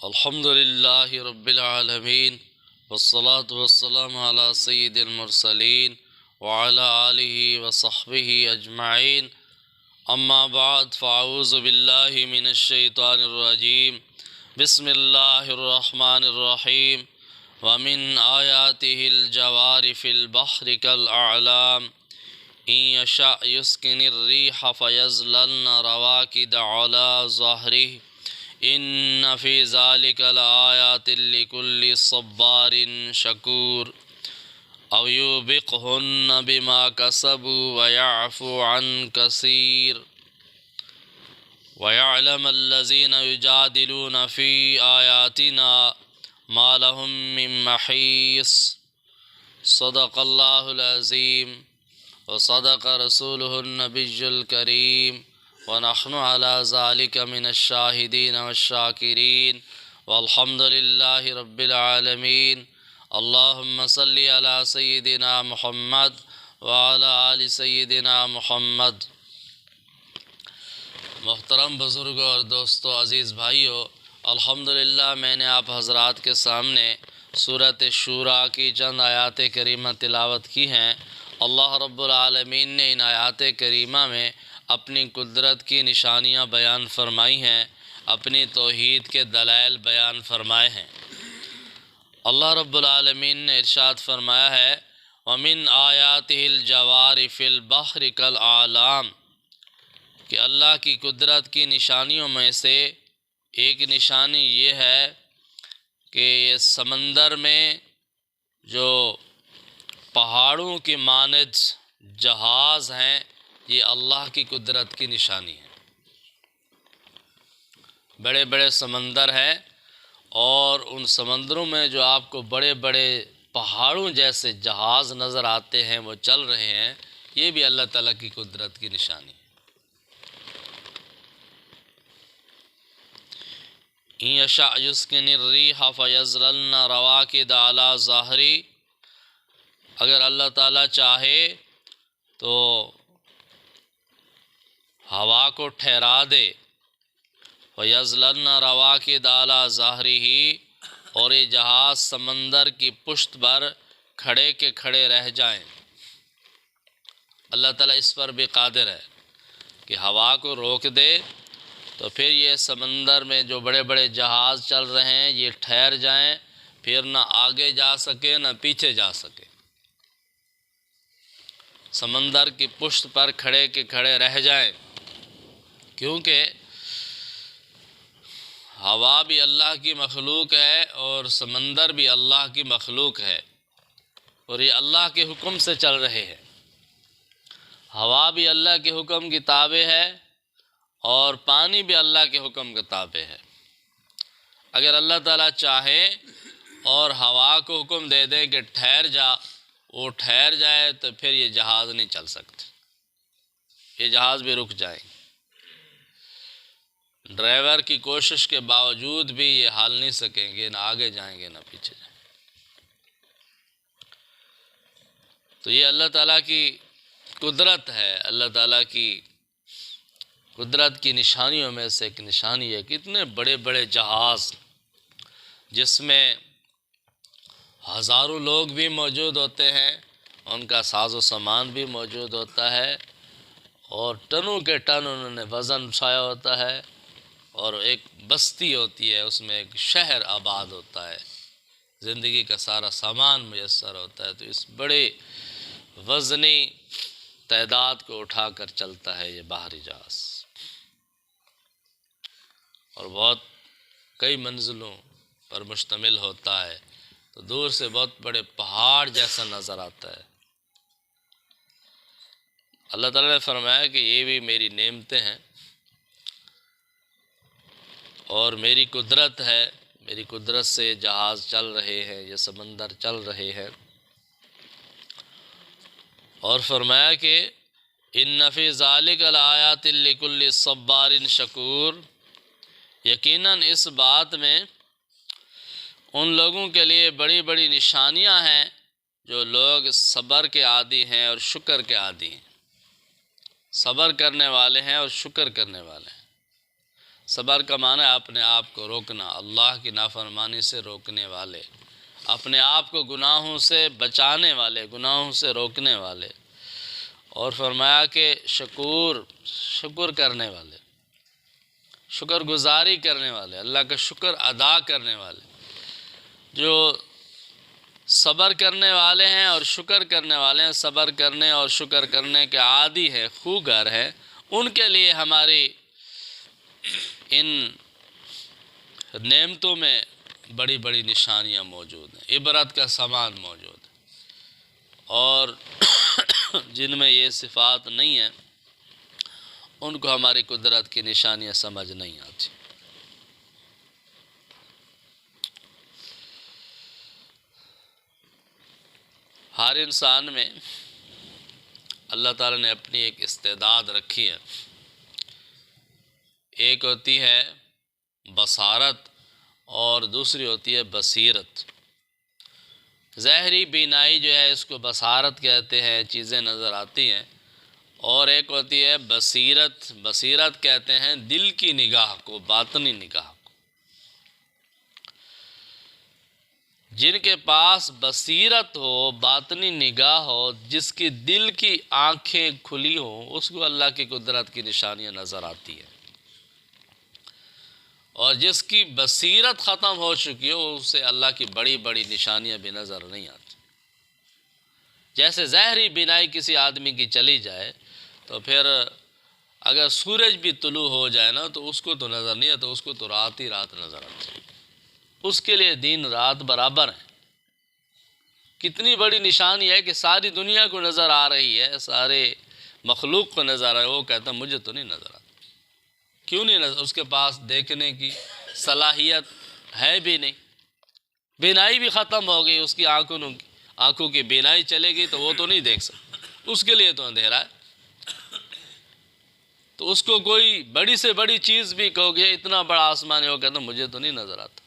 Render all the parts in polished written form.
الحمد لله رب العالمين والصلاة والسلام على سيد المرسلين وعلى آله وصحبه أجمعين. أما بعد، فأعوذ بالله من الشيطان الرجيم. بسم الله الرحمن الرحيم. ومن آياته الجوار في البحر كالأعلام إن يشأ يسكن الريح فيظللن رواكد على ظهره إن في ذلك لآيات لكل صبار شكور أو يوبقهن بما كسبوا ويعفو عن كثير ويعلم الذين يجادلون في آياتنا ما لهم من محيص. صدق الله العظيم وصدق رسوله النبي الكريم ونحن على ذلك من الشاهدين والشاكرين والحمد لله رب العالمين. اللهم صل على سيدنا محمد وعلى آل سيدنا محمد. محترم بزرگوں اور دوستو، عزیز بھائیو، الحمدللہ میں نے آپ حضرات کے سامنے سورۃ شورى کی چند آیات کریمہ تلاوت کی ہیں۔ اللہ رب العالمین نے ان آیات کریمہ میں اپنی قدرت کی نشانیاں بیان فرمائی ہیں، اپنی توحید کے دلائل بیان فرمائے ہیں۔ اللہ رب العالمین نے ارشاد فرمایا ہے وَمِنْ آیَاتِهِ الْجَوَارِ فِي الْبَحْرِ كَالْأَعْلَامِ، کہ اللہ کی قدرت کی نشانیوں میں سے ایک نشانی یہ ہے کہ یہ سمندر میں جو پہاڑوں کی مانند جہاز ہیں، یہ اللہ کی قدرت کی نشانی ہے۔ بڑے بڑے سمندر ہیں اور ان سمندروں میں جو آپ کو بڑے بڑے پہاڑوں جیسے جہاز نظر آتے ہیں، وہ چل رہے ہیں، یہ بھی اللہ تعالیٰ کی قدرت کی نشانی ہے۔ إن يشأ يسكن الريح فيظللن رواكد على ظهره، اگر اللہ تعالیٰ چاہے تو ہوا کو ٹھہرا دے، فَيَظْلَلْنَ رَوَاكِدَ عَلَى ظَهْرِهِ، اور یہ جہاز سمندر کی پشت پر کھڑے کے کھڑے رہ جائیں۔ اللہ تعالیٰ اس پر بھی قادر ہے کہ ہوا کو روک دے تو پھر یہ سمندر میں جو بڑے بڑے جہاز چل رہے ہیں یہ ٹھہر جائیں، پھر نہ آگے جا سکے نہ پیچھے جا سکے، سمندر کی پشت پر کھڑے کے کھڑے رہ جائیں، کیونکہ ہوا بھی اللہ کی مخلوق ہے اور سمندر بھی اللہ کی مخلوق ہے، اور یہ اللہ کے حکم سے چل رہے ہیں۔ ہوا بھی اللہ کے حکم کی تابع ہے اور پانی بھی اللہ کے حکم کے تابع ہے۔ اگر اللہ تعالیٰ چاہے اور ہوا کو حکم دے دے کہ ٹھہر جا، وہ ٹھہر جائے تو پھر یہ جہاز نہیں چل سکتے، یہ جہاز بھی رک جائیں۔ ڈرائیور کی کوشش کے باوجود بھی یہ ہل نہیں سکیں گے، نہ آگے جائیں گے نہ پیچھے جائیں گے۔ تو یہ اللہ تعالیٰ کی قدرت ہے، اللہ تعالیٰ کی قدرت کی نشانیوں میں سے ایک نشانی ہے کہ اتنے بڑے بڑے جہاز جس میں ہزاروں لوگ بھی موجود ہوتے ہیں، ان کا ساز و سامان بھی موجود ہوتا ہے، اور ٹنوں کے ٹن انہوں نے وزن اٹھایا ہوتا ہے، اور ایک بستی ہوتی ہے، اس میں ایک شہر آباد ہوتا ہے، زندگی کا سارا سامان میسر ہوتا ہے۔ تو اس بڑے وزنی تعداد کو اٹھا کر چلتا ہے یہ بحری جہاز، اور بہت کئی منزلوں پر مشتمل ہوتا ہے، تو دور سے بہت بڑے پہاڑ جیسا نظر آتا ہے۔ اللہ تعالیٰ نے فرمایا کہ یہ بھی میری نعمتیں ہیں اور میری قدرت ہے، میری قدرت سے جہاز چل رہے ہیں، یہ سمندر چل رہے ہیں۔ اور فرمایا کہ ان فی ذالک لآیات لکل صبار شکور، یقیناً اس بات میں ان لوگوں کے لیے بڑی بڑی نشانیاں ہیں جو لوگ صبر کے عادی ہیں اور شکر کے عادی ہیں، صبر کرنے والے ہیں اور شکر کرنے والے ہیں۔ صبر کا معنی ہے اپنے آپ کو روکنا، اللہ کی نافرمانی سے روکنے والے، اپنے آپ کو گناہوں سے بچانے والے، گناہوں سے روکنے والے۔ اور فرمایا کہ شکر کرنے والے، شکر گزاری کرنے والے، اللہ کا شکر ادا کرنے والے، جو صبر کرنے والے ہیں اور شکر کرنے والے ہیں، صبر کرنے اور شکر کرنے کے عادی ہیں، خوگر ہیں، ان کے لیے ہماری ان نعمتوں میں بڑی بڑی نشانیاں موجود ہیں، عبرت کا سامان موجود ہے۔ اور جن میں یہ صفات نہیں ہیں ان کو ہماری قدرت کی نشانیاں سمجھ نہیں آتی۔ ہر انسان میں اللہ تعالیٰ نے اپنی ایک استعداد رکھی ہے، ایک ہوتی ہے بصارت اور دوسری ہوتی ہے بصیرت۔ ظاہری بینائی جو ہے اس کو بصارت کہتے ہیں، چیزیں نظر آتی ہیں، اور ایک ہوتی ہے بصیرت، بصیرت کہتے ہیں دل کی نگاہ کو، باطنی نگاہ کو۔ جن کے پاس بصیرت ہو، باطنی نگاہ ہو، جس کی دل کی آنکھیں کھلی ہوں، اس کو اللہ کی قدرت کی نشانیاں نظر آتی ہیں، اور جس کی بصیرت ختم ہو چکی ہو اسے اللہ کی بڑی بڑی نشانیاں بھی نظر نہیں آتی۔ جیسے ظاہری بینائی کسی آدمی کی چلی جائے تو پھر اگر سورج بھی طلوع ہو جائے نا تو اس کو تو نظر نہیں آتا، اس کو تو رات ہی رات نظر آتی ہے۔ اس کے لیے دن رات برابر ہیں۔ کتنی بڑی نشانی ہے کہ ساری دنیا کو نظر آ رہی ہے، سارے مخلوق کو نظر آ رہا ہے، وہ کہتا ہے مجھے تو نہیں نظر آتا۔ کیوں نہیں نظر؟ اس کے پاس دیکھنے کی صلاحیت ہے بھی نہیں، بینائی بھی ختم ہو گئی، اس کی آنکھوں کی بینائی چلے گئی تو وہ تو نہیں دیکھ سکتا، اس کے لیے تو اندھیرا ہے۔ تو اس کو کوئی بڑی سے بڑی چیز بھی کہو گے، اتنا بڑا آسمان ہے، وہ کہتا مجھے تو نہیں نظر آتا۔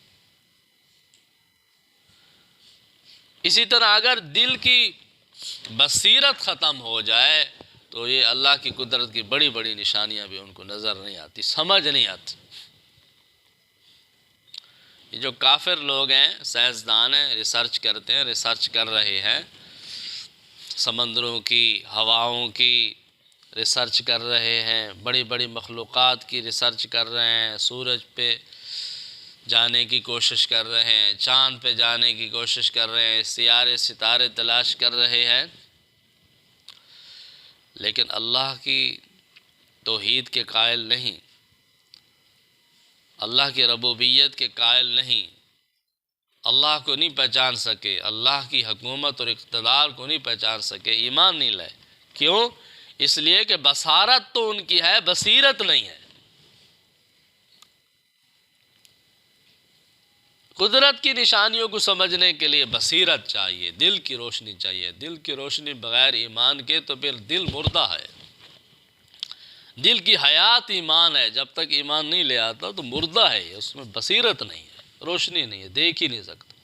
اسی طرح اگر دل کی بصیرت ختم ہو جائے تو یہ اللہ کی قدرت کی بڑی بڑی نشانیاں بھی ان کو نظر نہیں آتی، سمجھ نہیں آتی۔ یہ جو کافر لوگ ہیں، سائنسدان ہیں، ریسرچ کرتے ہیں، ریسرچ کر رہے ہیں، سمندروں کی، ہواؤں کی ریسرچ کر رہے ہیں، بڑی بڑی مخلوقات کی ریسرچ کر رہے ہیں، سورج پہ جانے کی کوشش کر رہے ہیں، چاند پہ جانے کی کوشش کر رہے ہیں، سیارے ستارے تلاش کر رہے ہیں، لیکن اللہ کی توحید کے قائل نہیں، اللہ کی ربوبیت کے قائل نہیں، اللہ کو نہیں پہچان سکے، اللہ کی حکومت اور اقتدار کو نہیں پہچان سکے، ایمان نہیں لائے۔ کیوں؟ اس لیے کہ بصارت تو ان کی ہے، بصیرت نہیں ہے۔ قدرت کی نشانیوں کو سمجھنے کے لیے بصیرت چاہیے، دل کی روشنی چاہیے۔ دل کی روشنی بغیر ایمان کے تو پھر دل مردہ ہے۔ دل کی حیات ایمان ہے، جب تک ایمان نہیں لے آتا تو مردہ ہے، اس میں بصیرت نہیں ہے، روشنی نہیں ہے، دیکھ ہی نہیں سکتا۔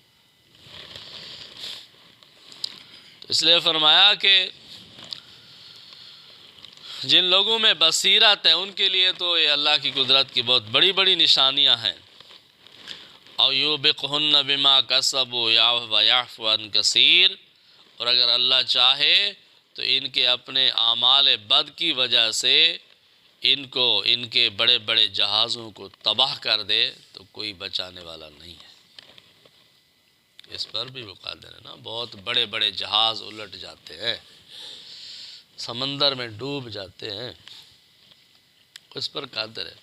تو اس لیے فرمایا کہ جن لوگوں میں بصیرت ہے ان کے لیے تو یہ اللہ کی قدرت کی بہت بڑی بڑی نشانیاں ہیں۔ او یوبقہن بما کسبوا ویعفو عن کثیر، اور اگر اللہ چاہے تو ان کے اپنے اعمال بد کی وجہ سے ان کو، ان کے بڑے بڑے جہازوں کو تباہ کر دے تو کوئی بچانے والا نہیں ہے۔ اس پر بھی وہ قادر ہے نا، بہت بڑے بڑے جہاز الٹ جاتے ہیں، سمندر میں ڈوب جاتے ہیں، اس پر قادر ہے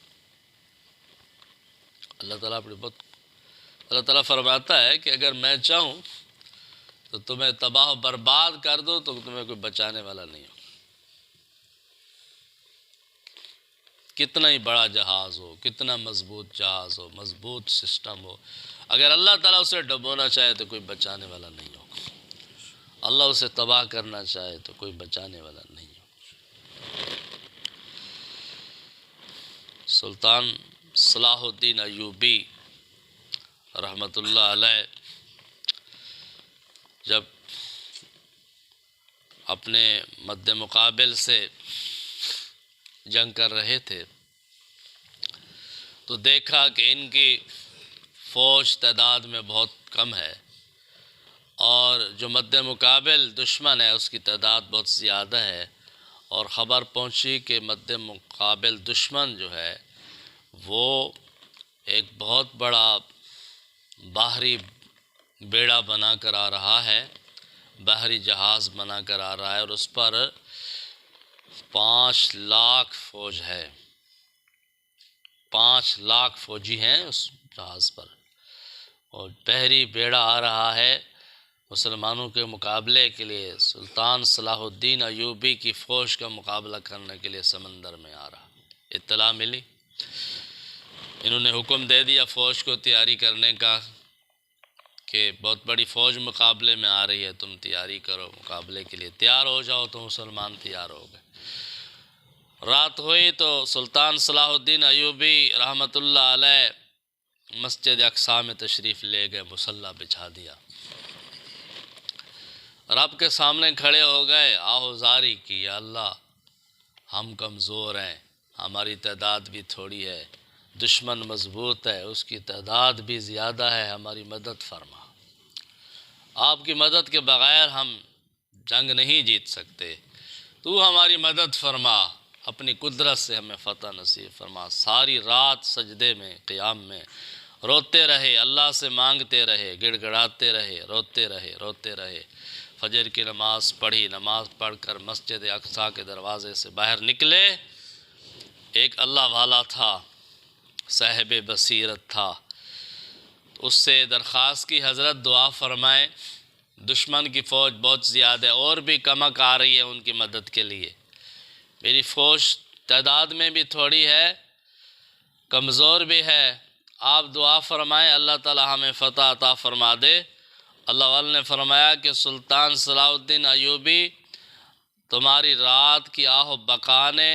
اللہ تعالیٰ۔ اپنی بہت اللہ تعالیٰ فرماتا ہے کہ اگر میں چاہوں تو تمہیں تباہ و برباد کر دو تو تمہیں کوئی بچانے والا نہیں ہو۔ کتنا ہی بڑا جہاز ہو، کتنا مضبوط جہاز ہو، مضبوط سسٹم ہو، اگر اللہ تعالیٰ اسے ڈبونا چاہے تو کوئی بچانے والا نہیں ہو۔ اللہ اسے تباہ کرنا چاہے تو کوئی بچانے والا نہیں ہو۔ سلطان صلاح الدین ایوبی رحمۃ اللہ علیہ جب اپنے مد مقابل سے جنگ کر رہے تھے تو دیکھا کہ ان کی فوج تعداد میں بہت کم ہے، اور جو مد مقابل دشمن ہے اس کی تعداد بہت زیادہ ہے، اور خبر پہنچی کہ مد مقابل دشمن جو ہے وہ ایک بہت بڑا باہری بیڑا بنا کر آ رہا ہے، بحری جہاز بنا کر آ رہا ہے، اور اس پر 5 لاکھ فوج ہے، 5 لاکھ فوجی ہیں اس جہاز پر، اور بحری بیڑا آ رہا ہے مسلمانوں کے مقابلے کے لیے۔ سلطان صلاح الدین ایوبی کی فوج کا مقابلہ کرنے کے لیے سمندر میں آ رہا، اطلاع ملی، انہوں نے حکم دے دیا فوج کو تیاری کرنے کا کہ بہت بڑی فوج مقابلے میں آ رہی ہے، تم تیاری کرو، مقابلے کے لیے تیار ہو جاؤ۔ تو مسلمان تیار ہو گئے۔ رات ہوئی تو سلطان صلاح الدین ایوبی رحمۃ اللہ علیہ مسجد اقصی میں تشریف لے گئے، مصلی بچھا دیا، رب کے سامنے کھڑے ہو گئے، آہوزاری کی، یا اللہ ہم کمزور ہیں، ہماری تعداد بھی تھوڑی ہے، دشمن مضبوط ہے، اس کی تعداد بھی زیادہ ہے، ہماری مدد فرما، آپ کی مدد کے بغیر ہم جنگ نہیں جیت سکتے، تو ہماری مدد فرما، اپنی قدرت سے ہمیں فتح نصیب فرما۔ ساری رات سجدے میں، قیام میں روتے رہے، اللہ سے مانگتے رہے، گڑ گڑاتے رہے، روتے رہے۔ فجر کی نماز پڑھی، نماز پڑھ کر مسجد اقصی کے دروازے سے باہر نکلے، ایک اللہ والا تھا، صاحب بصیرت تھا، اس سے درخواست کی حضرت دعا فرمائیں، دشمن کی فوج بہت زیادہ ہے، اور بھی کمک آ رہی ہے ان کی مدد کے لیے، میری فوج تعداد میں بھی تھوڑی ہے، کمزور بھی ہے، آپ دعا فرمائیں اللہ تعالی ہمیں فتح عطا فرما دے۔ اللہ والے نے فرمایا کہ سلطان صلاح الدین ایوبی، تمہاری رات کی آہ و بقا نے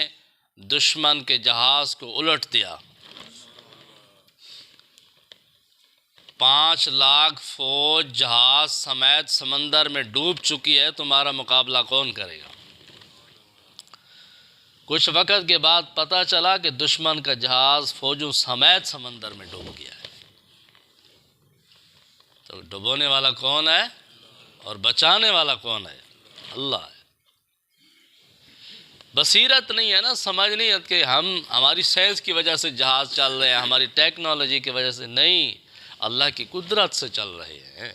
دشمن کے جہاز کو الٹ دیا، 5 لاکھ فوج جہاز سمیت سمندر میں ڈوب چکی ہے، تمہارا مقابلہ کون کرے گا؟ کچھ وقت کے بعد پتہ چلا کہ دشمن کا جہاز فوجوں سمیت سمندر میں ڈوب گیا ہے، تو ڈبونے والا کون ہے اور بچانے والا کون ہے؟ اللہ ہے۔ بصیرت نہیں ہے نا، سمجھ نہیں ہے کہ ہماری سائنس کی وجہ سے جہاز چل رہے ہیں، ہماری ٹیکنالوجی کی وجہ سے نہیں، اللہ کی قدرت سے چل رہے ہیں،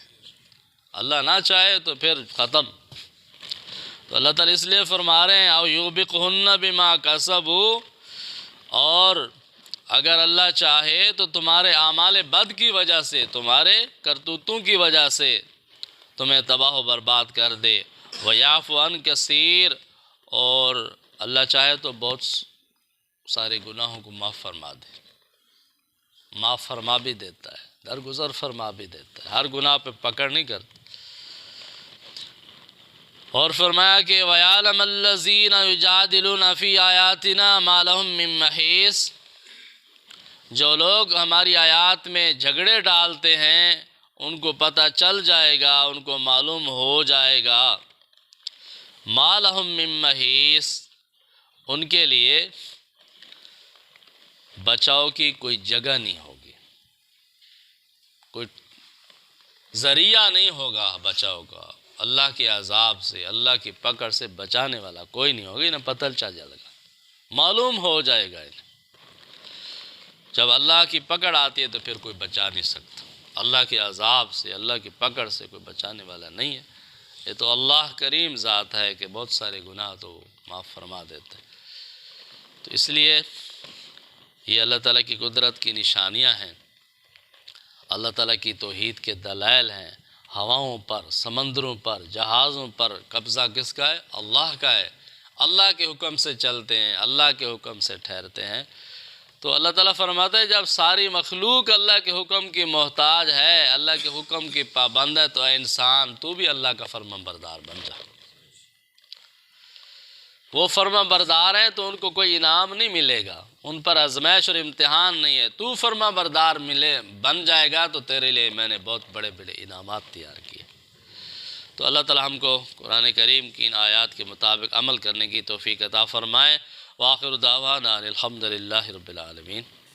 اللہ نہ چاہے تو پھر ختم۔ تو اللہ تعالیٰ اس لیے فرما رہے ہیں او یوبقہن بما کسبوا، اور اگر اللہ چاہے تو تمہارے اعمال بد کی وجہ سے، تمہارے کرتوتوں کی وجہ سے تمہیں تباہ و برباد کر دے، وَيَعْفُ عَنْ كَثِيرٍ، اور اللہ چاہے تو بہت سارے گناہوں کو معاف فرما دے، معاف فرما بھی دیتا ہے، درگزر فرما بھی دیتا ہے، ہر گناہ پہ پکڑ نہیں کرتا۔ اور فرمایا کہ وَيَعْلَمَ الَّذِينَ يُجَادِلُونَ فِي آيَاتِنَا مَا لَهُم مِّن مَّحِيصٍ، جو لوگ ہماری آیات میں جھگڑے ڈالتے ہیں ان کو پتہ چل جائے گا، ان کو معلوم ہو جائے گا، مَا لَهُم مِّن مَّحِيصٍ، ان کے لیے بچاؤ کی کوئی جگہ نہیں ہوگی، کوئی ذریعہ نہیں ہوگا بچاؤ کا، اللہ کے عذاب سے، اللہ کی پکڑ سے بچانے والا کوئی نہیں ہوگی، انہیں پتہ چل جائے گا، معلوم ہو جائے گا انہیں۔ جب اللہ کی پکڑ آتی ہے تو پھر کوئی بچا نہیں سکتا، اللہ کے عذاب سے، اللہ کی پکڑ سے کوئی بچانے والا نہیں ہے۔ یہ تو اللہ کریم ذات ہے کہ بہت سارے گناہ تو معاف فرما دیتے ہیں۔ تو اس لیے یہ اللہ تعالیٰ کی قدرت کی نشانیاں ہیں، اللہ تعالیٰ کی توحید کے دلائل ہیں، ہواؤں پر، سمندروں پر، جہازوں پر قبضہ کس کا ہے؟ اللہ کا ہے، اللہ کے حکم سے چلتے ہیں، اللہ کے حکم سے ٹھہرتے ہیں۔ تو اللہ تعالیٰ فرماتا ہے جب ساری مخلوق اللہ کے حکم کی محتاج ہے، اللہ کے حکم کی پابند ہے، تو اے انسان تو بھی اللہ کا فرما بردار بن جا۔ وہ فرما بردار ہیں تو ان کو کوئی انعام نہیں ملے گا، ان پر آزمائش اور امتحان نہیں ہے، تو فرما بردار بن جائے گا تو تیرے لیے میں نے بہت بڑے بڑے انعامات تیار کیے۔ تو اللہ تعالیٰ ہم کو قرآن کریم کی ان آیات کے مطابق عمل کرنے کی توفیق عطا فرمائے۔ وآخر دعوانا الحمد للہ رب العالمین۔